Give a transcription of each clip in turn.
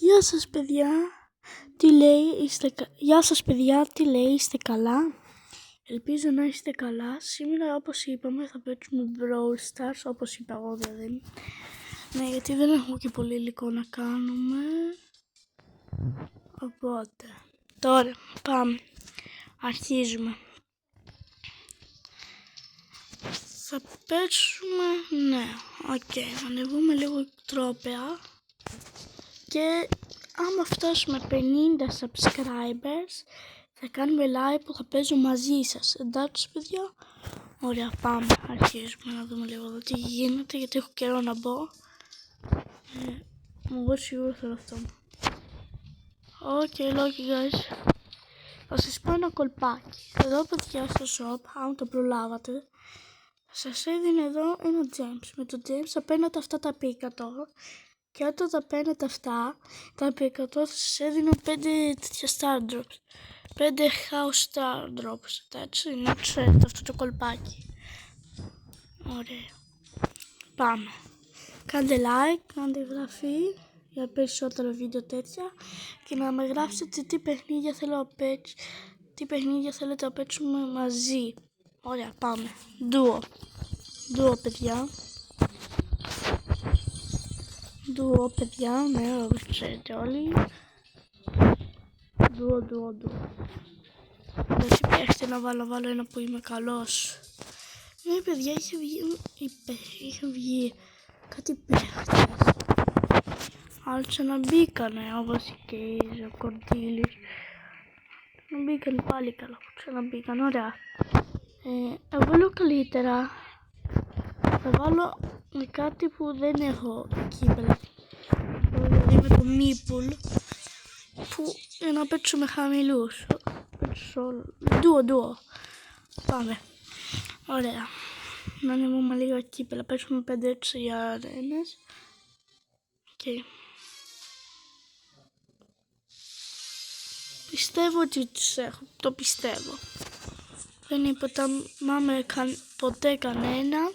Γεια σας παιδιά, Γεια σας παιδιά, τι λέει, είστε καλά? Ελπίζω να είστε καλά. Σήμερα όπως είπαμε θα παίξουμε Brawl Stars, όπως είπα εγώ δηλαδή. Ναι, γιατί δεν έχουμε και πολύ υλικό να κάνουμε. Οπότε, τώρα πάμε, αρχίζουμε. Θα παίξουμε, ναι, οκ, ανεβούμε λίγο τρόπαια. Και άμα φτάσουμε 50 subscribers θα κάνουμε live που θα παίζω μαζί σας. Εντάξει παιδιά? Ωραία, πάμε, αρχίζουμε να δούμε λίγο εδώ τι γίνεται, γιατί έχω καιρό να μπω. Εγώ σίγουρα θέλω αυτό. Ok, lucky guys. Θα σας πω ένα κολπάκι. Εδώ παιδιά στο shop, αν το προλάβατε, σας έδινε εδώ ένα gems. Με το gems θα παίρνετε αυτά τα πίκατο. Και όταν τα παίρνετε αυτά, τα P100 θα σας έδιναν 5 τέτοια star drops. 5 house star drops. Έτσι, να ξέρετε αυτό το κολπάκι. Ωραία. Πάμε. Κάντε like, κάντε εγγραφή για περισσότερα βίντεο τέτοια. Και να με γράψετε τι παιχνίδια θέλετε να παίξουμε μαζί. Ωραία, πάμε. Duo παιδιά. Duo παιδιά, ναι, όπως ξέρετε όλοι. Duo. Δεν παίχτε να βάλω ένα που είμαι καλός. Ναι παιδιά, είχε βγει κάτι παίχτες. Άλλοι ξαναμπήκανε, όπως και ο Κορδίλης. Μπήκαν πάλι καλά, ξαναμπήκαν, ωραία. Θα βάλω καλύτερα. Θα βάλω με κάτι που δεν έχω κύπελα. Δηλαδή με το Meeple. Που για να παίξουμε χαμηλούς. Duo. Πάμε. Ωραία. Να ανεβούμε λίγα κύπελα. Παίξουμε 5-6 για αρένες. Okay. Πιστεύω ότι τους έχω. Το πιστεύω. Δεν υποτιμάμε ποτέ κανέναν.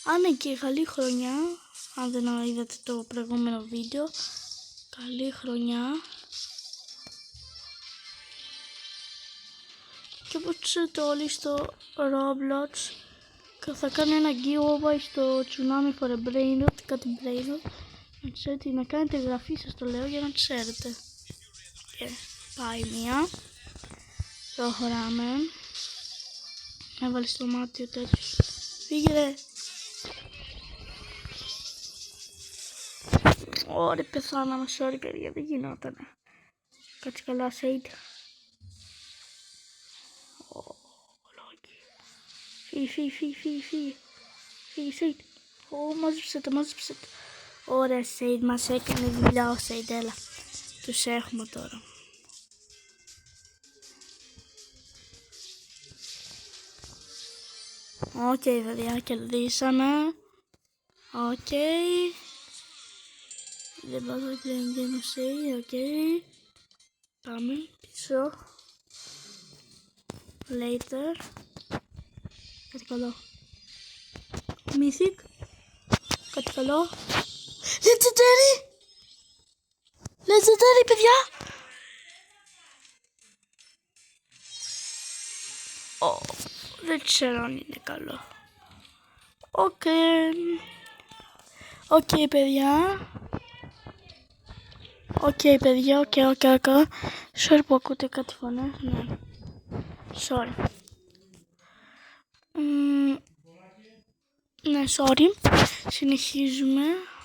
Αν είναι και καλή χρονιά. Αν δεν είδατε το προηγούμενο βίντεο. Καλή χρονιά. Και όπως ξέρετε όλοι στο Roblox θα κάνω ένα giveaway στο Tsunami for a Brainrot, κάτι Brainrot. Να ξέρετε, να κάνετε εγγραφή, σας το λέω για να ξέρετε. Και πάει μία. Προχωράμε. Έβαλε στο μάτι τέτοιο. Φύγε ρε. Ωραία, πεθάναμε, sorry παιδιά, δεν γινότανε. Κάτσε καλά, Shade. Φύγει, Shade. Μάζεψε το. Ωραία, Shade, μας έκανε δουλειά ο Shade, έλα. Τους έχουμε τώρα. Οκ, παιδιά, κερδίσαμε. Οκ. Δεν πάω να κλείνει Shade, οκ. Πάμε πίσω. Later. Κάτι καλό. Mythic. Κάτι καλό. Legendary, παιδιά. Δεν ξέρω αν είναι καλό. Οκ, παιδιά. Οκ. Sorry που ακούτε κάτι φωνές. Ναι. Sorry. Ναι, sorry. Συνεχίζουμε.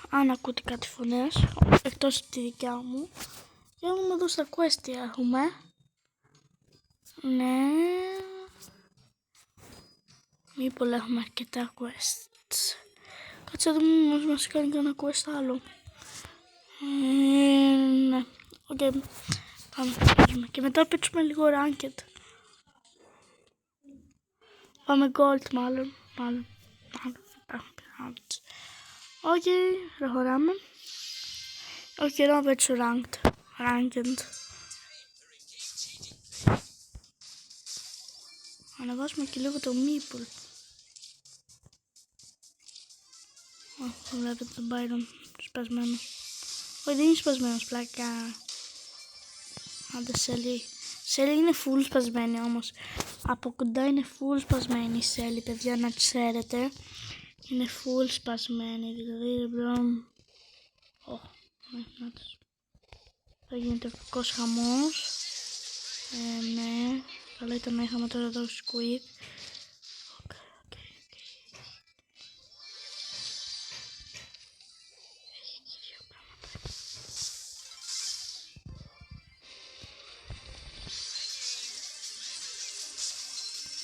Αν ακούτε κάτι φωνές, εκτός από τη δικιά μου. Για να δούμε εδώ στα quest τι έχουμε. Ναι. Μήπως έχουμε αρκετά quests. Κάτσε να δούμε μας κάνει κανένα quest άλλο. Ναι. Οκ. Πάμε. Και μετά παίξουμε λίγο ranked. Πάμε gold μάλλον. Οκ, προχωράμε. Όχι, εδώ να παίξω ranked. Ανεβάσουμε και λίγο το Meeple. Βλέπετε τον Byron σπασμένο. Όχι, δεν είναι σπασμένος, πλάκα. Άντε Σέλι. Σέλι είναι full σπασμένη όμως. Από κοντά είναι full σπασμένη η Σέλι, παιδιά, να ξέρετε. Είναι full σπασμένη, δηλαδή θα γίνεται κακός χαμός. Ναι, καλά ήταν να είχαμε τώρα εδώ Squid.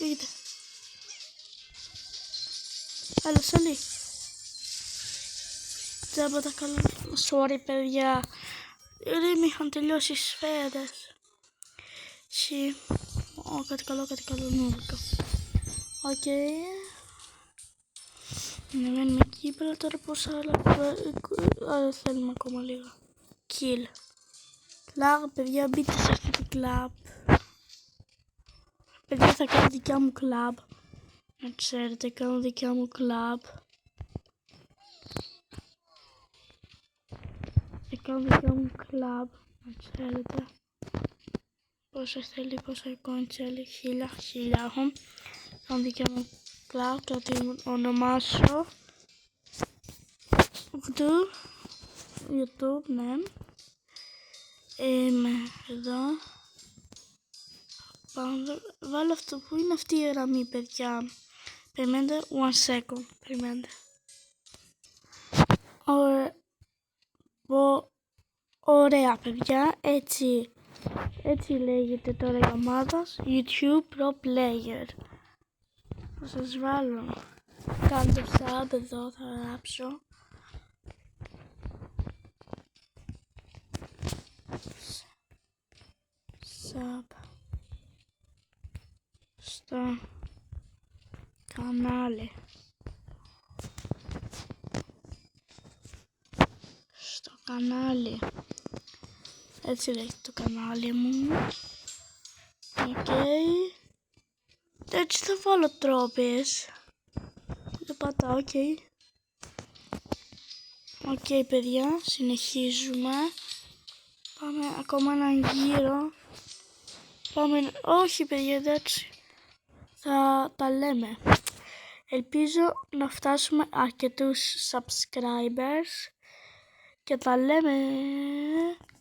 Φύγετε. Έλα, Σέλι. Τζάμπα τα καλά. Sorry, παιδιά. Δεν είχαν τελειώσει οι σφαίρες. Κάτι καλό, νουλικό. Οκ. Ανεβαίνουμε Κύπρο, τώρα πόσα άλλα θέλουμε ακόμα λίγα. Kill. Κλαμπ, παιδιά, μπείτε σε αυτό το κλαμπ. Παιδιά, θα κάνω δικιά μου κλαμπ. Να ξέρετε, κάνω δικιά μου κλαμπ. Θα κάνω δικιά μου κλαμπ, να ξέρετε. Πόσα θέλει, πόσα coins θέλει, 1000 έχω. Κάνω δικιά μου κλαμπ, θα την ονομάσω. YouTube, ναι. Εδώ. Βάλω αυτό που είναι αυτή η γραμμή, παιδιά. Περιμένετε, 1 second. Περιμένετε. Ωραία, παιδιά. Έτσι λέγεται τώρα η ομάδα. YouTube Pro Player. Θα σας βάλω. Κάντε sub εδώ, θα γράψω. Sub στο κανάλι. Στο κανάλι. Έτσι λέγεται το κανάλι μου. Οκ. Έτσι θα βάλω τρόπες. Δεν πατάω, οκ. Οκ, παιδιά, συνεχίζουμε. Πάμε ακόμα έναν γύρο. Πάμε, όχι παιδιά, εντάξει. Θα τα λέμε. Ελπίζω να φτάσουμε αρκετούς subscribers. Και τα λέμε.